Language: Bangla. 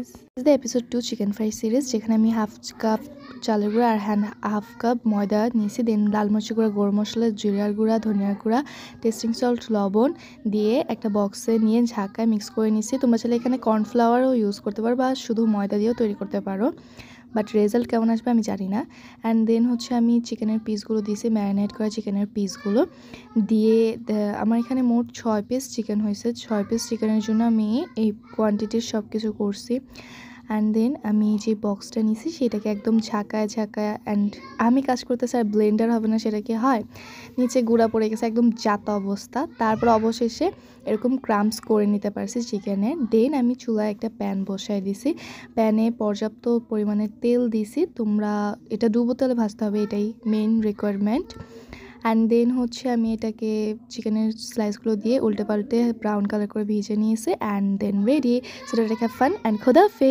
guys, this is the episode 2 chicken fry series যেখানে আমি হাফ কাপ চালের গুঁড়া আর হাফ কাপ ময়দা নিয়েছি, দেন লাল মরিচের গুঁড়া, গরম মশলা, জিরার গুঁড়া, ধনিয়ার গুঁড়া, টেস্টিং সল্ট, লবণ দিয়ে একটা বক্সে নিয়ে ঝাঁকায় মিক্স করে নিয়েছি। তোমরা চাইলে এখানে কর্নফ্লাওয়ারও ইউজ করতে পারো বা শুধু ময়দা দিয়েও তৈরি করতে পারো, বাট রেজাল্ট কেমন আসবে আমি জানি না। অ্যান্ড দেন হচ্ছে আমি চিকেনের পিসগুলো দিয়েছি, ম্যারিনেট করা চিকেনের পিসগুলো দিয়ে আমার এখানে মোট 6 পিস চিকেন হয়েছে। 6 পিস চিকেনের জন্য আমি এই কোয়ান্টিটির সব কিছু করছি। অ্যান্ড দেন আমি যে বক্সটা নিয়েছি সেটাকে একদম ঝাঁকায় অ্যান্ড আমি কাজ করতেছি, আর ব্লেন্ডার হবে না সেটা কি হয়, নিচে গুঁড়া পড়ে গেছে, একদম জাতা অবস্থা। তারপর অবশেষে এরকম ক্রাম্পস করে নিতে পারছি চিকেনের। দেন আমি চুলায় একটা প্যান বসায় দিছি, প্যানে পর্যাপ্ত পরিমাণে তেল দিছি। তোমরা এটা ডুবো তেলে ভাজতে হবে, এটাই মেইন রিকোয়ারমেন্ট। অ্যান্ড দেন হচ্ছে আমি এটাকে চিকেনের স্লাইসগুলো দিয়ে উল্টে পাল্টে ব্রাউন কালার করে ভেজে নিয়েছি। And then ready. So that fun and খোদাফেজ।